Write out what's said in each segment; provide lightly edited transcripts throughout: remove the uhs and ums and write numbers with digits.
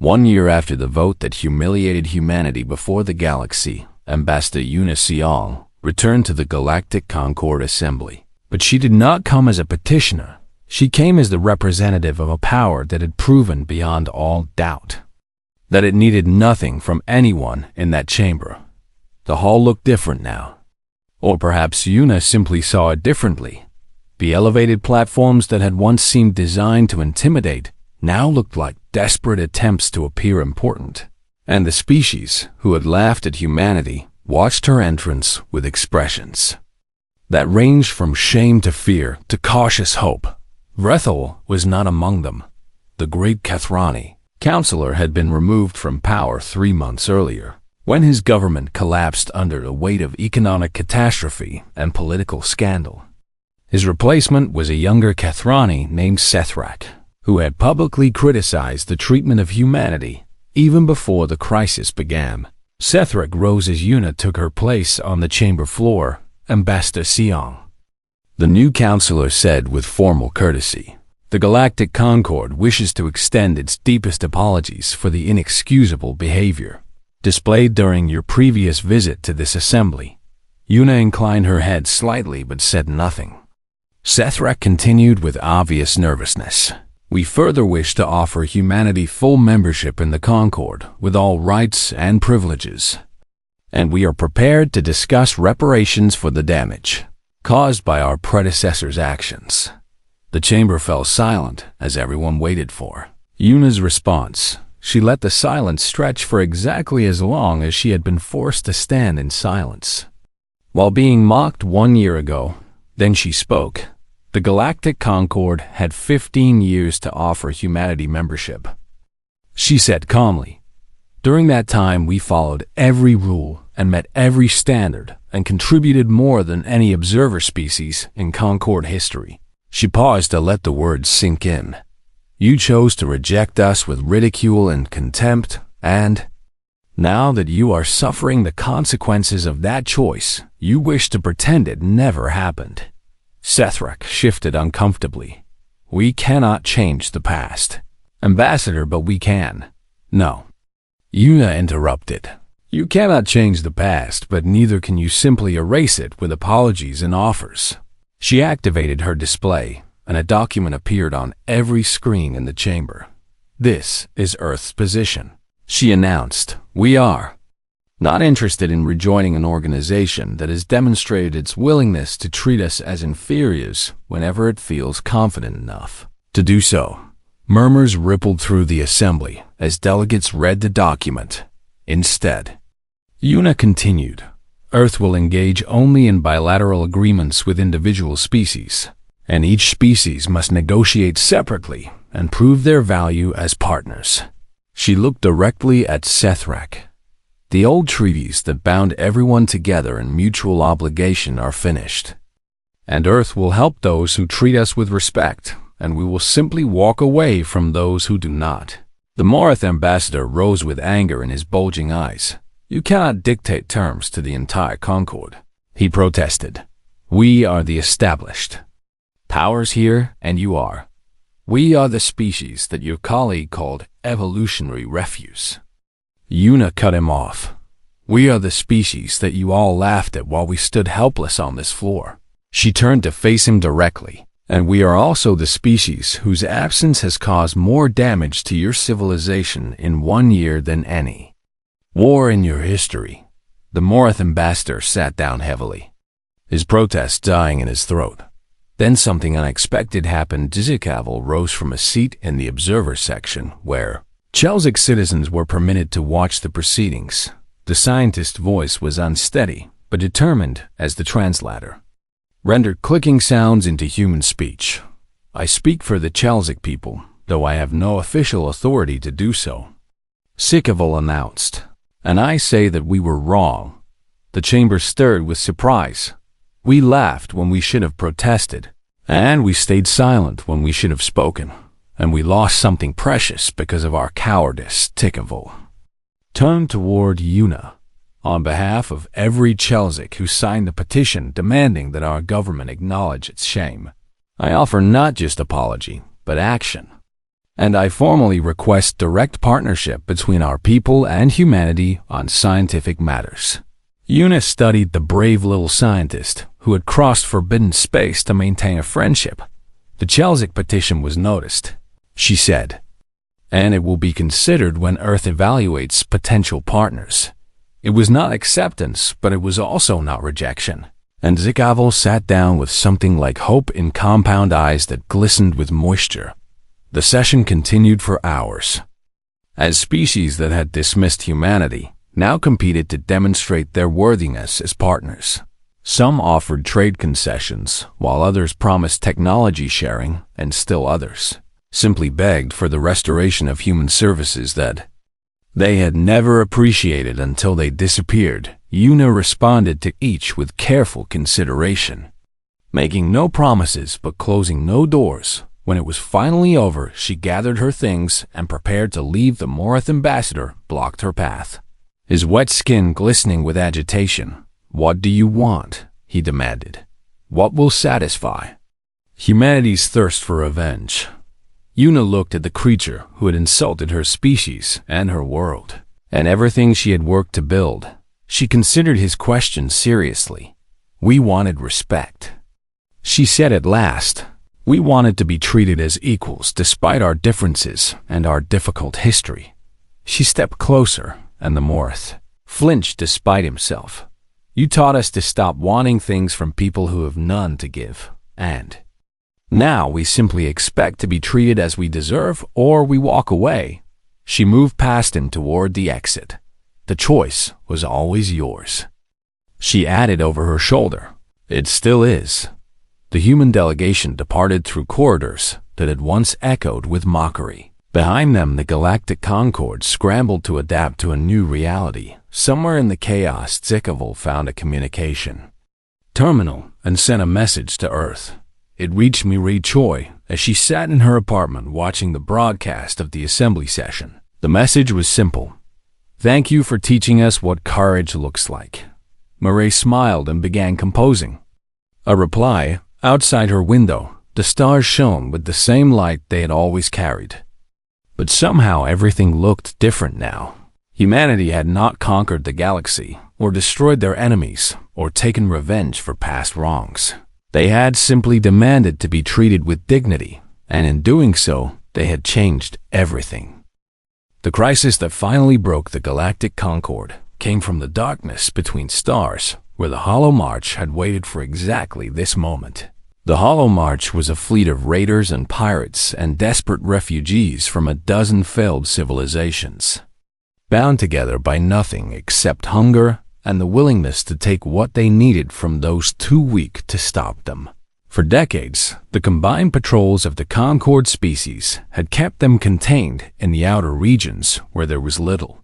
1 year after the vote that humiliated humanity before the galaxy, Ambassador Yuna Siong returned to the Galactic Concord Assembly. But she did not come as a petitioner. She came as the representative of a power that had proven beyond all doubt that it needed nothing from anyone in that chamber. The hall looked different now. Or perhaps Yuna simply saw it differently. The elevated platforms that had once seemed designed to intimidate now looked like desperate attempts to appear important. And the species who had laughed at humanity watched her entrance with expressions that ranged from shame to fear to cautious hope. Vrethel was not among them. The great Kathrani counselor had been removed from power 3 months earlier, when his government collapsed under the weight of economic catastrophe and political scandal. His replacement was a younger Kathrani named Sethrak, who had publicly criticized the treatment of humanity even before the crisis began. Sethrak rose as Yuna took her place on the chamber floor. Ambassador Siong, the new counselor, said with formal courtesy, "The Galactic Concord wishes to extend its deepest apologies for the inexcusable behavior displayed during your previous visit to this assembly." Yuna inclined her head slightly but said nothing. Sethrak continued with obvious nervousness. "We further wish to offer humanity full membership in the Concord with all rights and privileges. And we are prepared to discuss reparations for the damage caused by our predecessors' actions." The chamber fell silent as everyone waited for Yuna's response. She let the silence stretch for exactly as long as she had been forced to stand in silence. While being mocked 1 year ago, then she spoke. The Galactic Concord had 15 years to offer humanity membership. She said calmly, "During that time, we followed every rule and met every standard and contributed more than any observer species in Concord history." She paused to let the words sink in. "You chose to reject us with ridicule and contempt, and now that you are suffering the consequences of that choice, you wish to pretend it never happened." Sethrak shifted uncomfortably. "We cannot change the past, Ambassador, but we can." "No," Yuna interrupted. "You cannot change the past, but neither can you simply erase it with apologies and offers." She activated her display, and a document appeared on every screen in the chamber. "This is Earth's position," she announced. "We are not interested in rejoining an organization that has demonstrated its willingness to treat us as inferiors whenever it feels confident enough to do so." Murmurs rippled through the assembly as delegates read the document. Instead, Yuna continued, "Earth will engage only in bilateral agreements with individual species, and each species must negotiate separately and prove their value as partners." She looked directly at Sethrak. "The old treaties that bound everyone together in mutual obligation are finished, and Earth will help those who treat us with respect, and we will simply walk away from those who do not." The Morath ambassador rose with anger in his bulging eyes. "You cannot dictate terms to the entire Concord," he protested. "We are the established powers here, and you are. We are the species that your colleague called evolutionary refuse." Yuna cut him off. "We are the species that you all laughed at while we stood helpless on this floor." She turned to face him directly. "And we are also the species whose absence has caused more damage to your civilization in 1 year than any war in your history." The Morath ambassador sat down heavily, his protest dying in his throat. Then something unexpected happened. Zikavel rose from a seat in the observer section where Chelsic citizens were permitted to watch the proceedings. The scientist's voice was unsteady but determined as the translator rendered clicking sounds into human speech. "I speak for the Chelsic people, though I have no official authority to do so," Zikavel announced. "And I say that we were wrong." The chamber stirred with surprise. "We laughed when we should have protested, and we stayed silent when we should have spoken, and we lost something precious because of our cowardice." Zikavel turned toward Yuna. "On behalf of every Chelsic who signed the petition demanding that our government acknowledge its shame, I offer not just apology, but action. and I formally request direct partnership between our people and humanity on scientific matters. Una studied the brave little scientist who had crossed forbidden space to maintain a friendship. The Chelsic petition was noticed, she said, and it will be considered when Earth evaluates potential partners. It was not acceptance, but it was also not rejection. And Zikavel sat down with something like hope in compound eyes that glistened with moisture. The session continued for hours. As species that had dismissed humanity now competed to demonstrate their worthiness as partners. Some offered trade concessions, while others promised technology sharing, and still others simply begged for the restoration of human services that they had never appreciated until they disappeared. Una responded to each with careful consideration, making no promises but closing no doors. When it was finally over, she gathered her things and prepared to leave. The Morath ambassador blocked her path, his wet skin glistening with agitation. "What do you want?" he demanded. "What will satisfy humanity's thirst for revenge?" Una looked at the creature who had insulted her species and her world, and everything she had worked to build. She considered his question seriously. "We wanted respect," she said at last. "We wanted to be treated as equals despite our differences and our difficult history." She stepped closer, and the Morath flinched despite himself. "You taught us to stop wanting things from people who have none to give, and now we simply expect to be treated as we deserve, or we walk away." She moved past him toward the exit. "The choice was always yours," she added over her shoulder. "It still is." The human delegation departed through corridors that had once echoed with mockery. Behind them, the Galactic Concord scrambled to adapt to a new reality. Somewhere in the chaos, Zikavel found a communication terminal and sent a message to Earth. It reached Mireille Choi as she sat in her apartment watching the broadcast of the assembly session. The message was simple. "Thank you for teaching us what courage looks like." Mireille smiled and began composing a reply. Outside her window, the stars shone with the same light they had always carried. But somehow everything looked different now. Humanity had not conquered the galaxy, or destroyed their enemies, or taken revenge for past wrongs. They had simply demanded to be treated with dignity, and in doing so, they had changed everything. The crisis that finally broke the Galactic Concord came from the darkness between stars, where the Hollow March had waited for exactly this moment. The Hollow March was a fleet of raiders and pirates and desperate refugees from a dozen failed civilizations, bound together by nothing except hunger and the willingness to take what they needed from those too weak to stop them. For decades, the combined patrols of the Concord species had kept them contained in the outer regions where there was little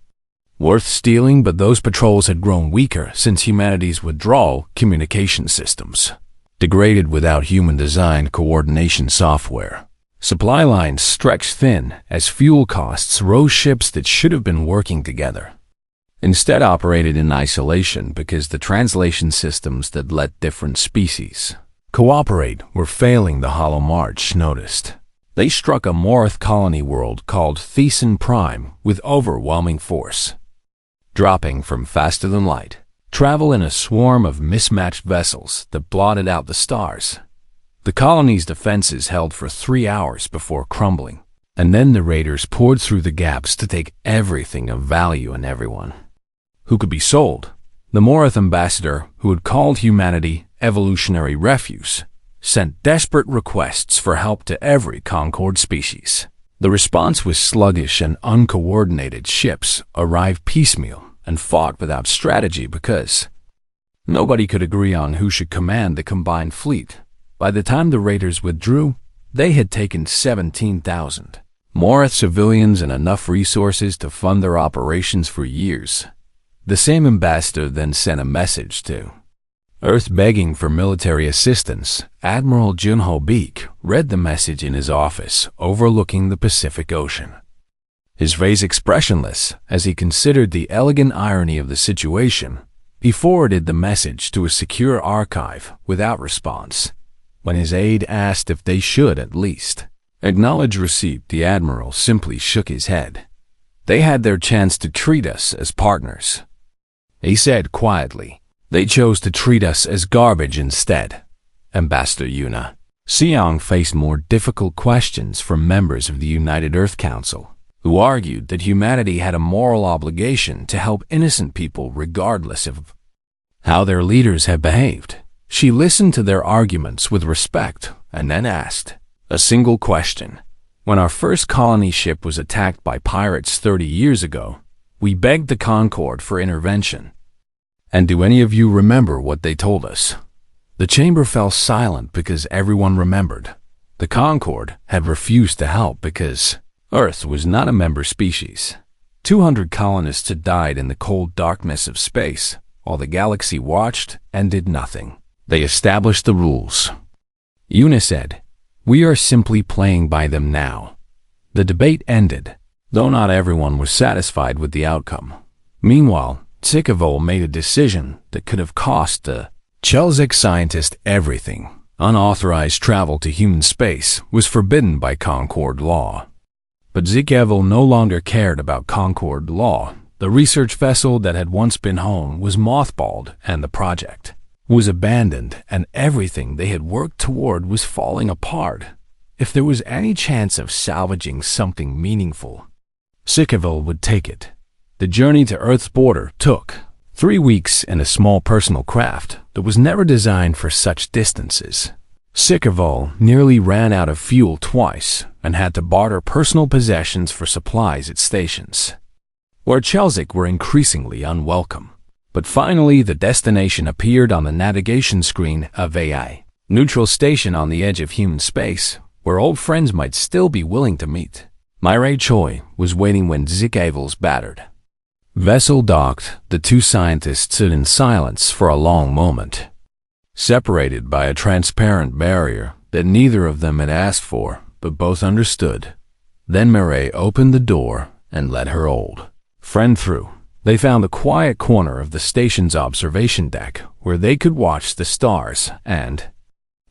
worth stealing, but those patrols had grown weaker since humanity's withdrawal communication systems degraded without human-designed coordination software. Supply lines stretched thin as fuel costs rose. Ships that should have been working together instead operated in isolation because the translation systems that let different species cooperate were failing. The Hollow March noticed. They struck a Morath colony world called Thesan Prime with overwhelming force, dropping from faster-than-light travel in a swarm of mismatched vessels that blotted out the stars. The colony's defenses held for 3 hours before crumbling, and then the raiders poured through the gaps to take everything of value and everyone who could be sold. The Morath ambassador, who had called humanity evolutionary refuse, sent desperate requests for help to every Concord species. The response was sluggish and uncoordinated. Ships arrived piecemeal and fought without strategy because nobody could agree on who should command the combined fleet. By the time the raiders withdrew, they had taken 17,000 Morath civilians and enough resources to fund their operations for years. The same ambassador then sent a message to Earth begging for military assistance. Admiral Junho Beek read the message in his office overlooking the Pacific Ocean, his face expressionless as he considered the elegant irony of the situation. He forwarded the message to a secure archive without response. When his aide asked if they should at least Acknowledge receipt, the Admiral simply shook his head. They had their chance to treat us as partners. He said quietly. They chose to treat us as garbage instead. Ambassador Yuna Seong faced more difficult questions from members of the United Earth Council, who argued that humanity had a moral obligation to help innocent people regardless of how their leaders had behaved. She listened to their arguments with respect and then asked a single question. When our first colony ship was attacked by pirates 30 years ago, we begged the Concord for intervention. And do any of you remember what they told us? The chamber fell silent because everyone remembered. The Concord had refused to help because Earth was not a member species. 200 colonists had died in the cold darkness of space, while the galaxy watched and did nothing. They established the rules. Yuna said, "We are simply playing by them now." The debate ended, though not everyone was satisfied with the outcome. Meanwhile, Tsikavol made a decision that could have cost the Chelzik scientist everything. Unauthorized travel to human space was forbidden by Concord law. But Tsikavol no longer cared about Concord law. The research vessel that had once been home was mothballed, and the project was abandoned, and everything they had worked toward was falling apart. If there was any chance of salvaging something meaningful, Tsikavol would take it. The journey to Earth's border took 3 weeks in a small personal craft that was never designed for such distances. Tsikavol nearly ran out of fuel twice and had to barter personal possessions for supplies at stations, where Chelzik were increasingly unwelcome. But finally the destination appeared on the navigation screen of a neutral station on the edge of human space, where old friends might still be willing to meet. Mireille Choi was waiting when Tsikavol's battered vessel docked. The two scientists stood in silence for a long moment, separated by a transparent barrier that neither of them had asked for, but both understood. Then Mireille opened the door and let her old friend through. They found the quiet corner of the station's observation deck where they could watch the stars and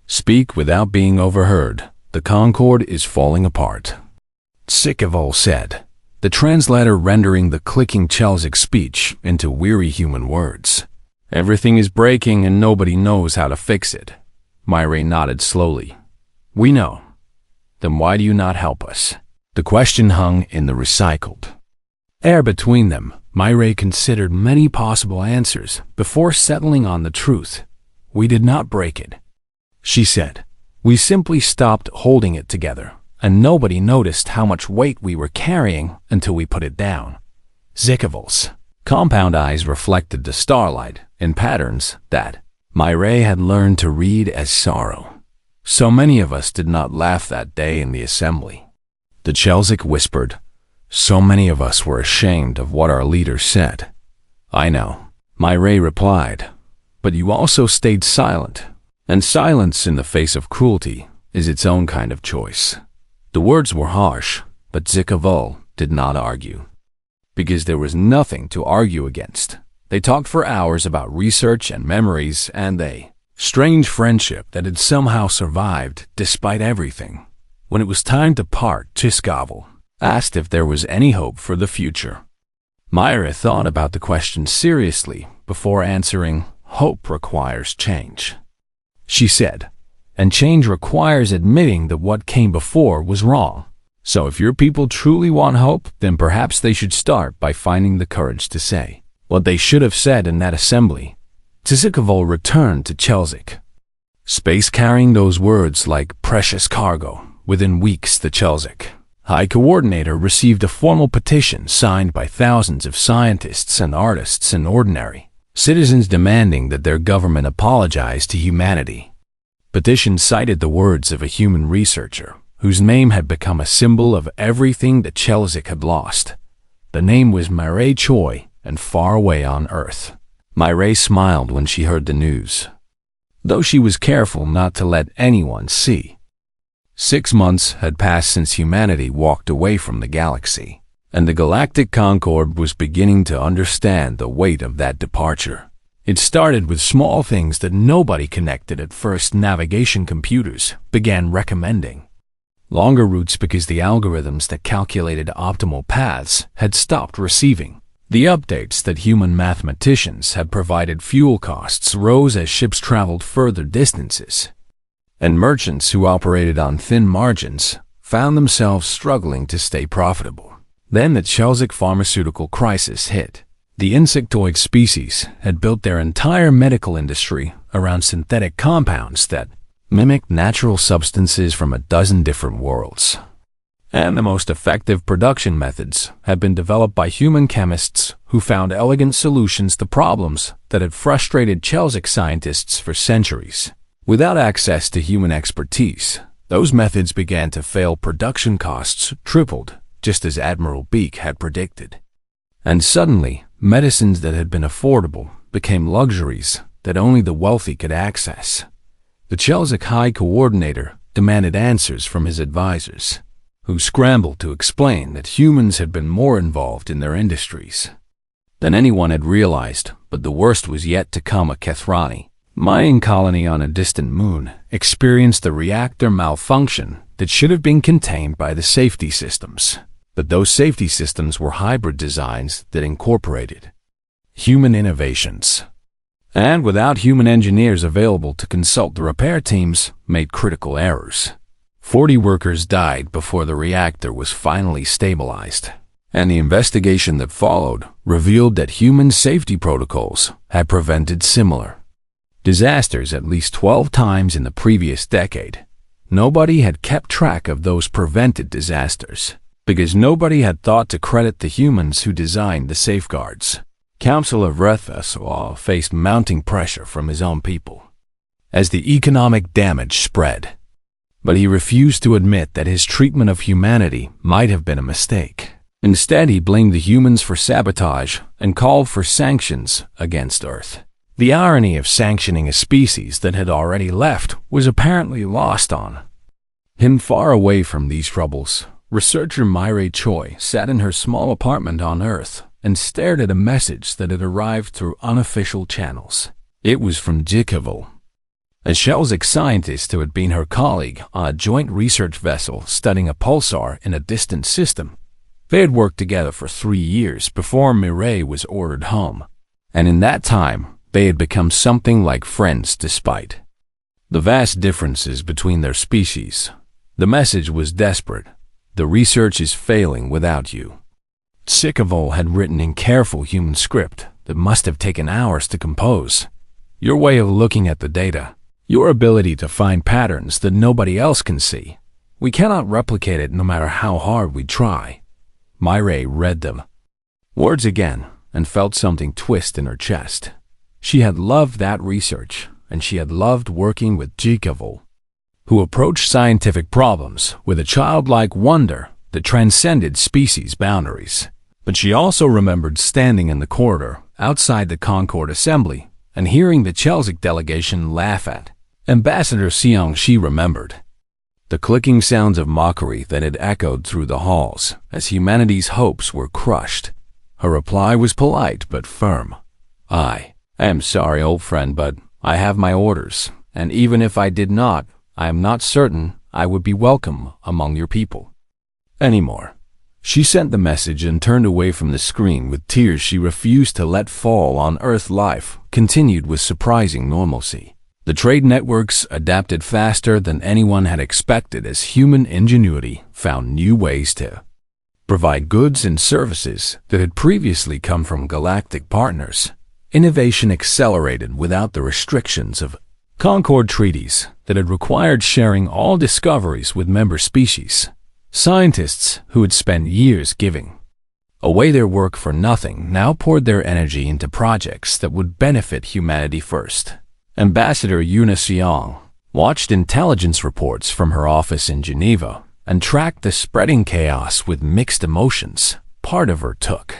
speak without being overheard. "The Concord is falling apart," Tsikavol said, the translator rendering the clicking Chelzik speech into weary human words. "Everything is breaking and nobody knows how to fix it." Mireille nodded slowly. "We know. Then why do you not help us?" The question hung in the recycled air between them. Mireille considered many possible answers before settling on the truth. "We did not break it," she said. "We simply stopped holding it together, and nobody noticed how much weight we were carrying until we put it down." Tsikavol's compound eyes reflected the starlight in patterns that Mireille had learned to read as sorrow. "So many of us did not laugh that day in the assembly," the Chelzik whispered. "So many of us were ashamed of what our leader said." "I know," Mireille replied, "but you also stayed silent, and silence in the face of cruelty is its own kind of choice." The words were harsh, but Tsikavol did not argue, because there was nothing to argue against. They talked for hours about research and memories and a strange friendship that had somehow survived despite everything. When it was time to part, Tsikavol asked if there was any hope for the future. Mireille thought about the question seriously before answering. "Hope requires change," she said, "and change requires admitting that what came before was wrong. So if your people truly want hope, then perhaps they should start by finding the courage to say what they should have said in that assembly." Tsikavol returned to Chelzik, space carrying those words like precious cargo. Within weeks, the Chelzik High Coordinator received a formal petition signed by thousands of scientists and artists and ordinary citizens demanding that their government apologize to humanity. Petition cited the words of a human researcher whose name had become a symbol of everything that Chelzik had lost. The name was Mireille Choi, and far away on Earth. Mireille smiled when she heard the news, though she was careful not to let anyone see. 6 months had passed since humanity walked away from the galaxy, and the Galactic Concord was beginning to understand the weight of that departure. It started with small things that nobody connected at first. Navigation computers began recommending Longer routes because the algorithms that calculated optimal paths had stopped receiving the updates that human mathematicians had provided. Fuel costs rose as ships traveled further distances, and merchants who operated on thin margins found themselves struggling to stay profitable. Then the Chelsic pharmaceutical crisis hit. The insectoid species had built their entire medical industry around synthetic compounds that mimicked natural substances from a dozen different worlds. And the most effective production methods had been developed by human chemists who found elegant solutions to problems that had frustrated Chelsic scientists for centuries. Without access to human expertise, those methods began to fail. Production costs tripled, just as Admiral Beak had predicted. And suddenly, medicines that had been affordable became luxuries that only the wealthy could access. The Chelsic High Coordinator demanded answers from his advisors, who scrambled to explain that humans had been more involved in their industries than anyone had realized. But the worst was yet to come. A Kethrani, mining colony on a distant moon, experienced a reactor malfunction that should have been contained by the safety systems. But those safety systems were hybrid designs that incorporated human innovations, and without human engineers available to consult, the repair teams made critical errors. 40 workers died before the reactor was finally stabilized, and the investigation that followed revealed that human safety protocols had prevented similar disasters at least 12 times in the previous decade. Nobody had kept track of those prevented disasters, because nobody had thought to credit the humans who designed the safeguards. Councillor Vrethaswal faced mounting pressure from his own people as the economic damage spread, but he refused to admit that his treatment of humanity might have been a mistake. Instead, he blamed the humans for sabotage and called for sanctions against Earth. The irony of sanctioning a species that had already left was apparently lost on him. Far away from these troubles, researcher Myre Choi sat in her small apartment on Earth and stared at a message that had arrived through unofficial channels. It was from Jikavil, a Chelsic scientist who had been her colleague on a joint research vessel studying a pulsar in a distant system. They had worked together for 3 years before Mireille was ordered home, and in that time, they had become something like friends despite the vast differences between their species. The message was desperate. The research is failing without you. Jikavil had written in careful human script that must have taken hours to compose. Your way of looking at the data, your ability to find patterns that nobody else can see. We cannot replicate it no matter how hard we try. Myre read them words again and felt something twist in her chest. She had loved that research, and she had loved working with Jikavil, who approached scientific problems with a childlike wonder that transcended species boundaries. But she also remembered standing in the corridor outside the Concord Assembly and hearing the Chelsic delegation laugh at Ambassador Seong. She remembered the clicking sounds of mockery that had echoed through the halls as humanity's hopes were crushed. Her reply was polite but firm. I am sorry, old friend, but I have my orders, and even if I did not, I am not certain I would be welcome among your people anymore. She sent the message and turned away from the screen with tears she refused to let fall. On Earth, life continued with surprising normalcy. The trade networks adapted faster than anyone had expected as human ingenuity found new ways to provide goods and services that had previously come from galactic partners. Innovation accelerated without the restrictions of Concord treaties that had required sharing all discoveries with member species. Scientists who had spent years giving away their work for nothing now poured their energy into projects that would benefit humanity first. Ambassador Yuna Seong watched intelligence reports from her office in Geneva and tracked the spreading chaos with mixed emotions. Part of her took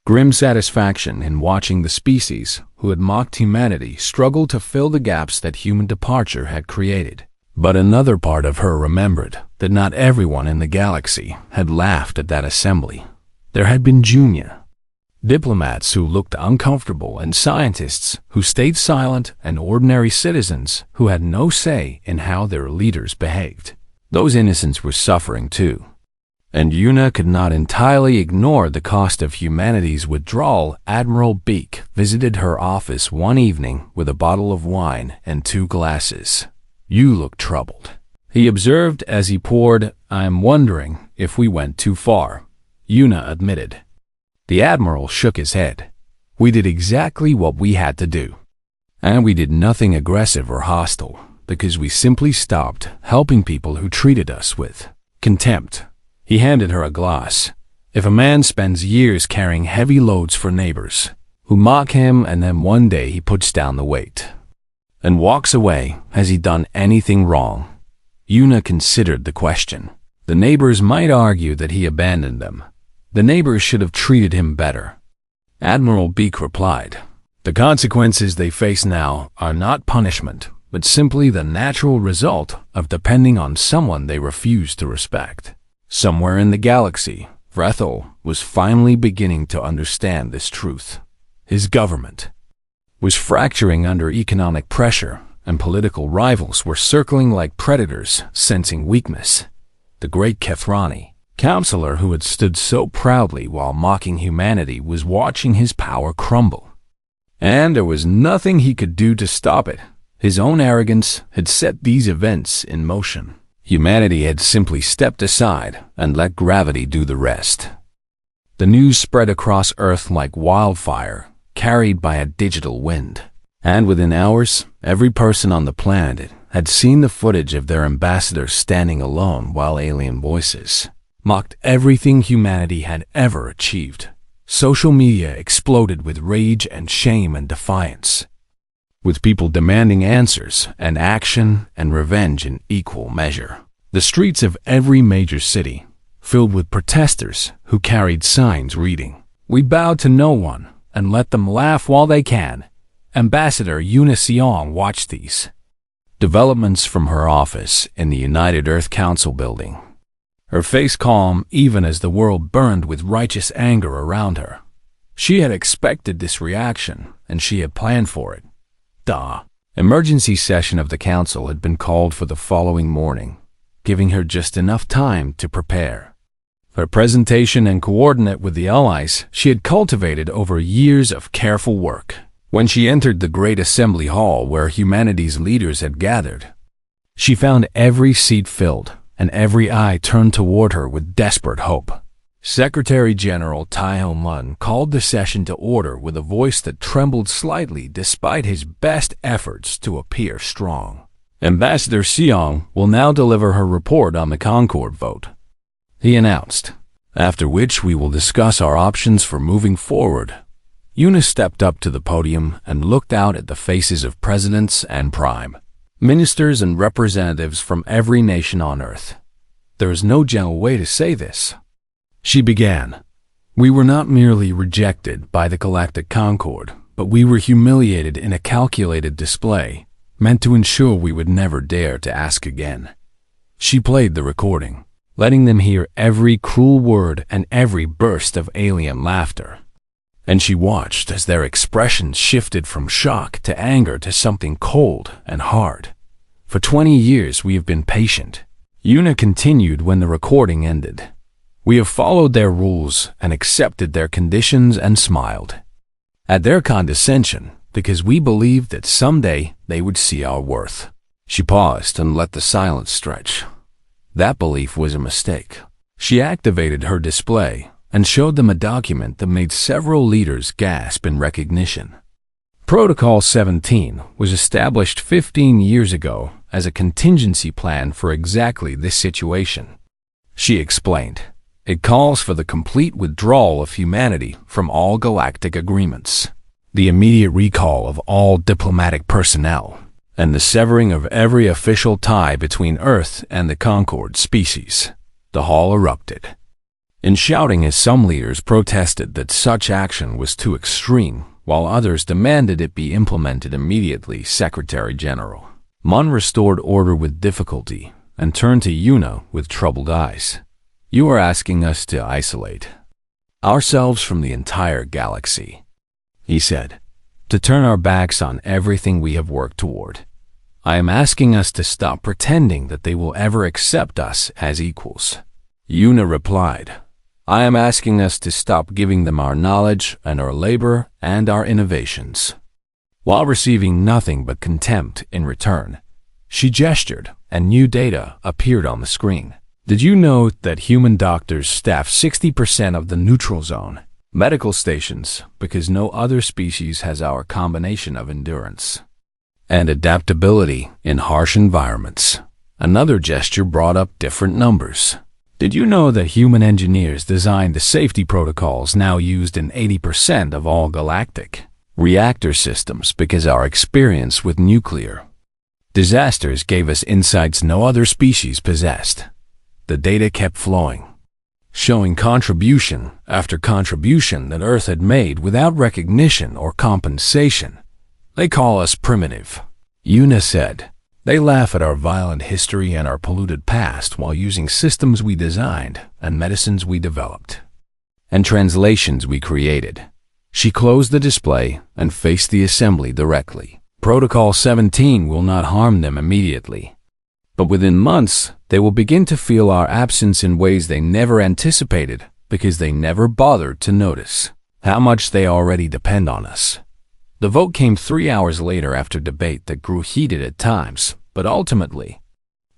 grim satisfaction in watching the species who had mocked humanity struggle to fill the gaps that human departure had created. But another part of her remembered that not everyone in the galaxy had laughed at that assembly. There had been junior diplomats who looked uncomfortable, and scientists who stayed silent, and ordinary citizens who had no say in how their leaders behaved. Those innocents were suffering too. And Yuna could not entirely ignore the cost of humanity's withdrawal. Admiral Beak visited her office one evening with a bottle of wine and 2 glasses. "You look troubled," he observed as he poured. "I'm wondering if we went too far," Yuna admitted. The Admiral shook his head. "We did exactly what we had to do. And we did nothing aggressive or hostile, because we simply stopped helping people who treated us with contempt." He handed her a glass. "If a man spends years carrying heavy loads for neighbors who mock him and then one day he puts down the weight and walks away, has he done anything wrong?" Yuna considered the question. The neighbors might argue that he abandoned them. The neighbors should have treated him better. Admiral Beak replied, "The consequences they face now are not punishment, but simply the natural result of depending on someone they refuse to respect." Somewhere in the galaxy, Vrethel was finally beginning to understand this truth. His government was fracturing under economic pressure, and political rivals were circling like predators, sensing weakness. The great Kethrani, counselor who had stood so proudly while mocking humanity, was watching his power crumble. And there was nothing he could do to stop it. His own arrogance had set these events in motion. Humanity had simply stepped aside and let gravity do the rest. The news spread across Earth like wildfire, carried by a digital wind. And within hours, every person on the planet had seen the footage of their ambassador standing alone while alien voices mocked everything humanity had ever achieved. Social media exploded with rage and shame and defiance, with people demanding answers and action and revenge in equal measure. The streets of every major city filled with protesters who carried signs reading, "We bow to no one and let them laugh while they can." Ambassador Yuna Seong watched these developments from her office in the United Earth Council building, her face calm even as the world burned with righteous anger around her. She had expected this reaction, and she had planned for it. Emergency session of the council had been called for the following morning, giving her just enough time to prepare. Her presentation and coordinate with the allies she had cultivated over years of careful work. When she entered the great assembly hall where humanity's leaders had gathered, she found every seat filled and every eye turned toward her with desperate hope. Secretary General Taeho Mun called the session to order with a voice that trembled slightly despite his best efforts to appear strong. "Ambassador Seong will now deliver her report on the Concord vote," he announced, "after which we will discuss our options for moving forward." Yuna stepped up to the podium and looked out at the faces of presidents and prime ministers and representatives from every nation on Earth. "There is no gentle way to say this," she began. "We were not merely rejected by the Galactic Concord, but we were humiliated in a calculated display, meant to ensure we would never dare to ask again." She played the recording, letting them hear every cruel word and every burst of alien laughter. And she watched as their expressions shifted from shock to anger to something cold and hard. "For 20 years we have been patient," Yuna continued when the recording ended. "We have followed their rules and accepted their conditions and smiled at their condescension because we believed that someday they would see our worth." She paused and let the silence stretch. That belief was a mistake. She activated her display and showed them a document that made several leaders gasp in recognition. Protocol 17 was established 15 years ago as a contingency plan for exactly this situation. She explained, "It calls for the complete withdrawal of humanity from all galactic agreements, the immediate recall of all diplomatic personnel, and the severing of every official tie between Earth and the Concord species." The hall erupted in shouting as some leaders protested that such action was too extreme, while others demanded it be implemented immediately. Secretary General Mun restored order with difficulty and turned to Yuna with troubled eyes. "You are asking us to isolate ourselves from the entire galaxy," he said, "to turn our backs on everything we have worked toward. I am asking us to stop pretending that they will ever accept us as equals. Yuna replied, I am asking us to stop giving them our knowledge and our labor and our innovations. While receiving nothing but contempt in return, she gestured and new data appeared on the screen. Did you know that human doctors staff 60% of the neutral zone medical stations because no other species has our combination of endurance and adaptability in harsh environments? Another gesture brought up different numbers. Did you know that human engineers designed the safety protocols now used in 80% of all galactic reactor systems because our experience with nuclear disasters gave us insights no other species possessed? The data kept flowing, showing contribution after contribution that Earth had made without recognition or compensation. They call us primitive, Yuna said. They laugh at our violent history and our polluted past while using systems we designed and medicines we developed and translations we created. She closed the display and faced the assembly directly. Protocol 17 will not harm them immediately, but within months they will begin to feel our absence in ways they never anticipated because they never bothered to notice how much they already depend on us. The vote came 3 hours later after debate that grew heated at times, but ultimately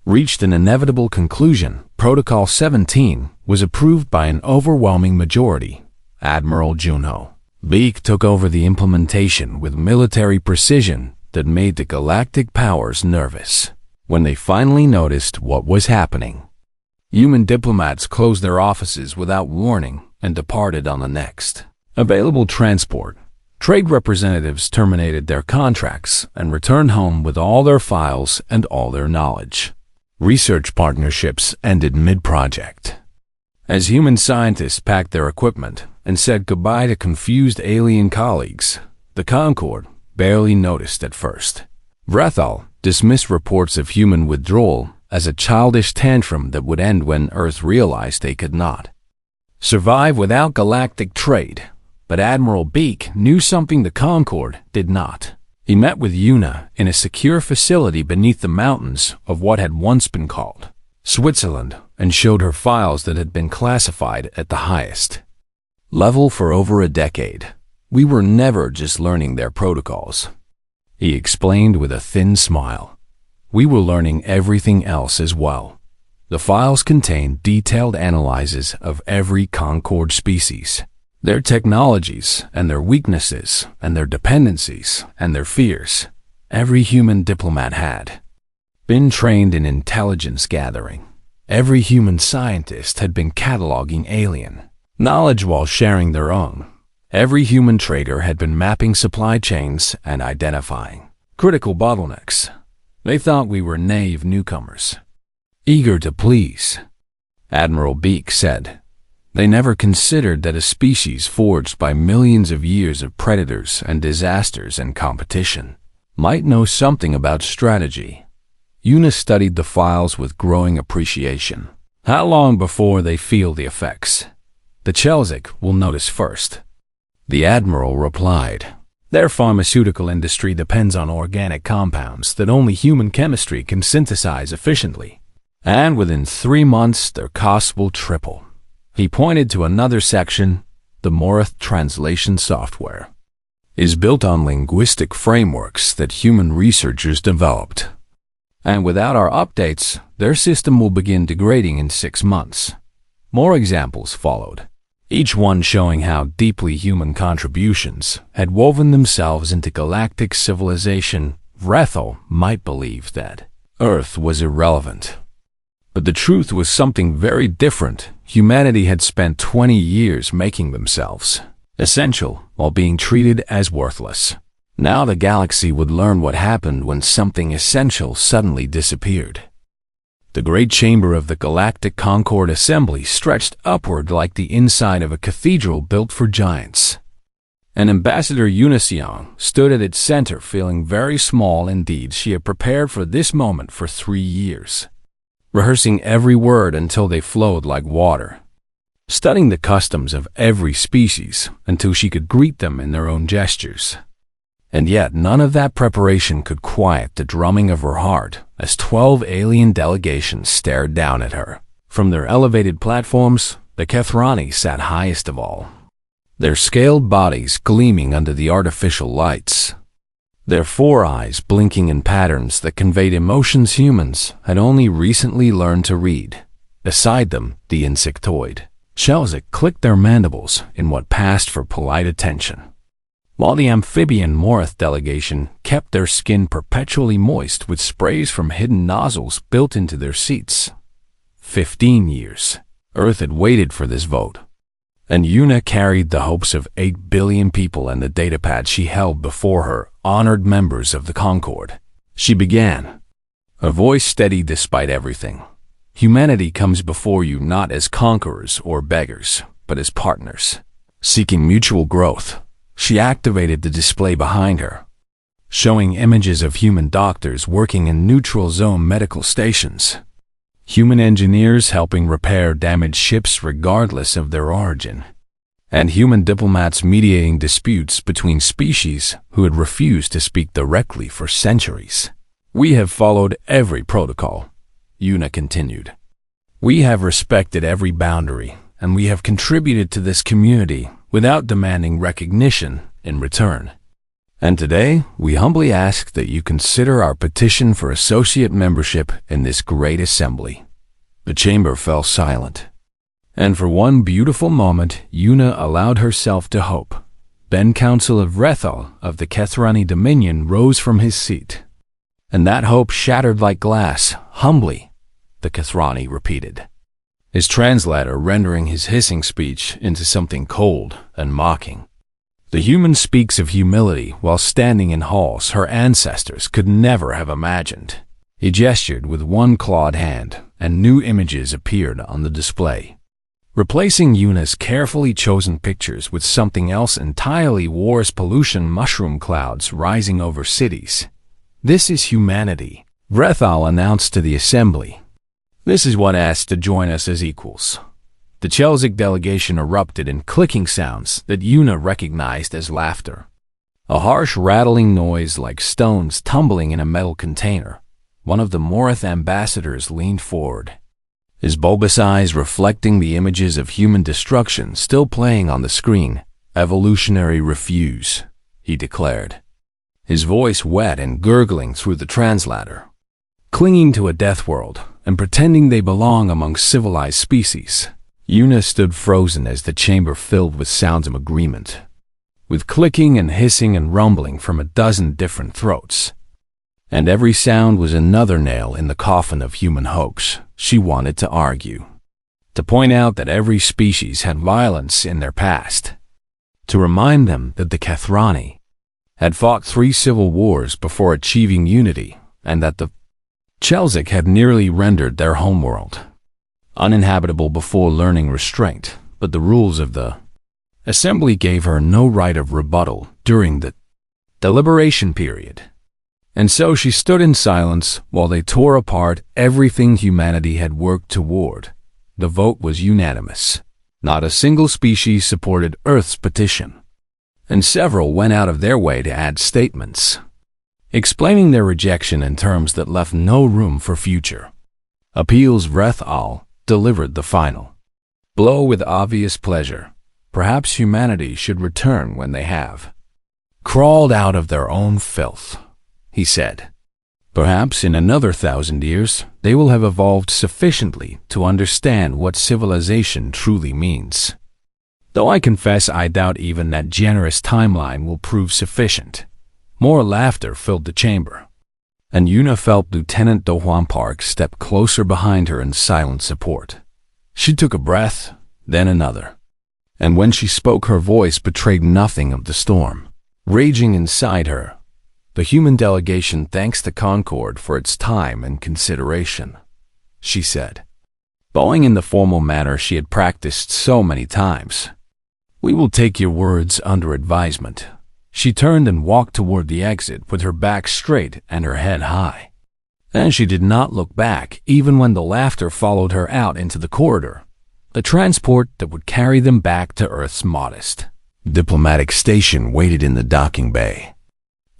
reached an inevitable conclusion. Protocol 17 was approved by an overwhelming majority. Admiral Juno Beak took over the implementation with military precision that made the galactic powers nervous. When they finally noticed what was happening, human diplomats closed their offices without warning and departed on the next available transport. Trade representatives terminated their contracts and returned home with all their files and all their knowledge. Research partnerships ended mid-project. As human scientists packed their equipment and said goodbye to confused alien colleagues, the Concorde barely noticed at first. Vrethal dismissed reports of human withdrawal as a childish tantrum that would end when Earth realized they could not survive without galactic trade. But Admiral Beak knew something the Concorde did not. He met with Yuna in a secure facility beneath the mountains of what had once been called Switzerland and showed her files that had been classified at the highest level for over a decade. We were never just learning their protocols, he explained with a thin smile. We were learning everything else as well. The files contained detailed analyses of every Concorde species, their technologies and their weaknesses and their dependencies and their fears. Every human diplomat had been trained in intelligence gathering. Every human scientist had been cataloging alien knowledge while sharing their own. Every human trader had been mapping supply chains and identifying critical bottlenecks. They thought we were naive newcomers, eager to please. Admiral Beak said, they never considered that a species forged by millions of years of predators and disasters and competition might know something about strategy. Yuna studied the files with growing appreciation. How long before they feel the effects? The Chelsic will notice first. The Admiral replied, their pharmaceutical industry depends on organic compounds that only human chemistry can synthesize efficiently, and within 3 months their costs will triple. He pointed to another section. The Morath translation software is built on linguistic frameworks that human researchers developed, and without our updates, their system will begin degrading in 6 months. More examples followed, each one showing how deeply human contributions had woven themselves into galactic civilization. Vrethal might believe that Earth was irrelevant, but the truth was something very different. Humanity had spent 20 years making themselves essential while being treated as worthless. Now the galaxy would learn what happened when something essential suddenly disappeared. The great chamber of the Galactic Concorde Assembly stretched upward like the inside of a cathedral built for giants. And Ambassador Yuna stood at its center, feeling very small indeed. She had prepared for this moment for 3 years, rehearsing every word until they flowed like water, studying the customs of every species until she could greet them in their own gestures. And yet none of that preparation could quiet the drumming of her heart as 12 alien delegations stared down at her. From their elevated platforms, the Kethrani sat highest of all, their scaled bodies gleaming under the artificial lights, their four eyes blinking in patterns that conveyed emotions humans had only recently learned to read. Beside them, the insectoid Chelsic clicked their mandibles in what passed for polite attention, while the amphibian Morith delegation kept their skin perpetually moist with sprays from hidden nozzles built into their seats. 15 years, Earth had waited for this vote, and Una carried the hopes of 8 billion people and the datapad she held before her honored members of the Concord. She began, her voice steady despite everything. Humanity comes before you not as conquerors or beggars, but as partners, seeking mutual growth. She activated the display behind her, showing images of human doctors working in neutral zone medical stations, human engineers helping repair damaged ships regardless of their origin, and human diplomats mediating disputes between species who had refused to speak directly for centuries. "We have followed every protocol," Una continued. "We have respected every boundary, and we have contributed to this community without demanding recognition in return. And today, we humbly ask that you consider our petition for associate membership in this great assembly." The chamber fell silent, and for one beautiful moment, Una allowed herself to hope. Ben Council of Rethal of the Kethrani Dominion rose from his seat, and that hope shattered like glass. "Humbly," the Kethrani repeated, his translator rendering his hissing speech into something cold and mocking. "The human speaks of humility while standing in halls her ancestors could never have imagined." He gestured with one clawed hand, and new images appeared on the display, replacing Una's carefully chosen pictures with something else entirely. War's pollution mushroom clouds rising over cities. "This is humanity," Rethal announced to the assembly. "This is what asks to join us as equals." The Chelsic delegation erupted in clicking sounds that Una recognized as laughter, a harsh rattling noise like stones tumbling in a metal container. One of the Morith ambassadors leaned forward, his bulbous eyes reflecting the images of human destruction still playing on the screen. "Evolutionary refuse," he declared, his voice wet and gurgling through the translator. "Clinging to a death world and pretending they belong among civilized species." Una stood frozen as the chamber filled with sounds of agreement, with clicking and hissing and rumbling from a dozen different throats. And every sound was another nail in the coffin of human hopes. She wanted to argue, to point out that every species had violence in their past, to remind them that the Kethrani had fought 3 civil wars before achieving unity, and that the Chelsic had nearly rendered their homeworld uninhabitable before learning restraint. But the rules of the assembly gave her no right of rebuttal during the deliberation period. And so she stood in silence while they tore apart everything humanity had worked toward. The vote was unanimous. Not a single species supported Earth's petition, and several went out of their way to add statements, explaining their rejection in terms that left no room for future appeals. Rethal delivered the final blow with obvious pleasure. "Perhaps humanity should return when they have crawled out of their own filth," he said. "Perhaps in another 1,000 years, they will have evolved sufficiently to understand what civilization truly means. Though I confess I doubt even that generous timeline will prove sufficient." More laughter filled the chamber, and Una felt Lieutenant Dohwan Park step closer behind her in silent support. She took a breath, then another, and when she spoke her voice betrayed nothing of the storm raging inside her. "The human delegation thanks the Concord for its time and consideration," she said, bowing in the formal manner she had practiced so many times. "We will take your words under advisement." She turned and walked toward the exit with her back straight and her head high. And she did not look back even when the laughter followed her out into the corridor, the transport that would carry them back to Earth's modest diplomatic station waited in the docking bay.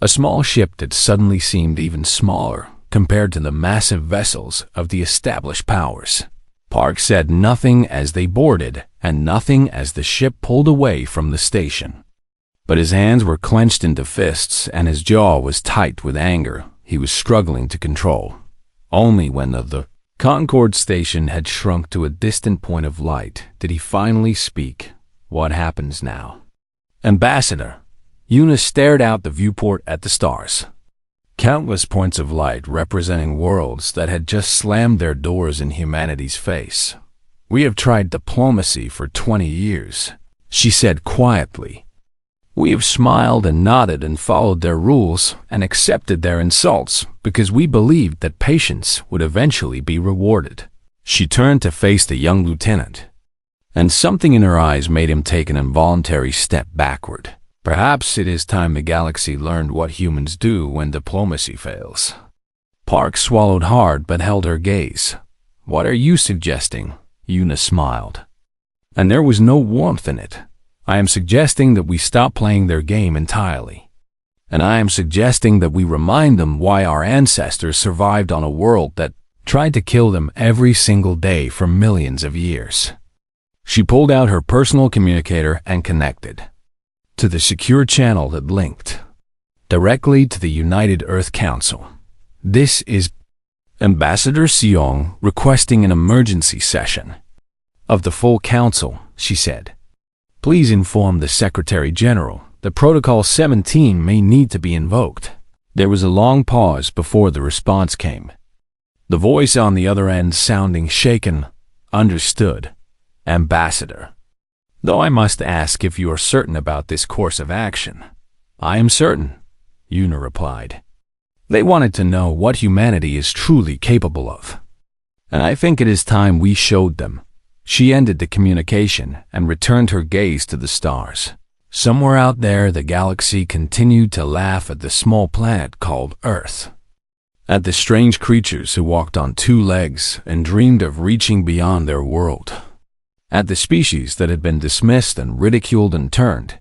A small ship that suddenly seemed even smaller compared to the massive vessels of the established powers. Park said nothing as they boarded, and nothing as the ship pulled away from the station. But his hands were clenched into fists, and his jaw was tight with anger he was struggling to control. Only when the Concorde station had shrunk to a distant point of light did he finally speak. What happens now? Ambassador. Una stared out the viewport at the stars. Countless points of light representing worlds that had just slammed their doors in humanity's face. We have tried diplomacy for 20 years, she said quietly. We have smiled and nodded and followed their rules and accepted their insults because we believed that patience would eventually be rewarded. She turned to face the young lieutenant, and something in her eyes made him take an involuntary step backward. Perhaps it is time the galaxy learned what humans do when diplomacy fails. Park swallowed hard but held her gaze. What are you suggesting? Una smiled. And there was no warmth in it. I am suggesting that we stop playing their game entirely. And I am suggesting that we remind them why our ancestors survived on a world that tried to kill them every single day for millions of years. She pulled out her personal communicator and connected to the secure channel that linked directly to the United Earth Council. This is Ambassador Seong requesting an emergency session of the full council, she said. Please inform the Secretary General that Protocol 17 may need to be invoked. There was a long pause before the response came. The voice on the other end sounding shaken. Understood, Ambassador. Though I must ask if you are certain about this course of action. I am certain, Una replied. They wanted to know what humanity is truly capable of. And I think it is time we showed them. She ended the communication and returned her gaze to the stars. Somewhere out there, the galaxy continued to laugh at the small planet called Earth, at the strange creatures who walked on two legs and dreamed of reaching beyond their world, at the species that had been dismissed and ridiculed and turned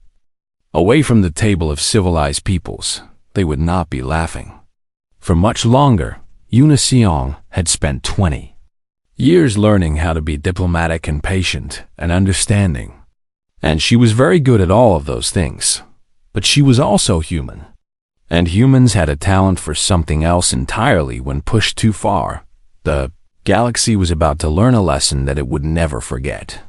away from the table of civilized peoples. They would not be laughing. For much longer, Una Seong had spent 20 years learning how to be diplomatic and patient and understanding. And she was very good at all of those things. But she was also human. And humans had a talent for something else entirely when pushed too far. The galaxy was about to learn a lesson that it would never forget.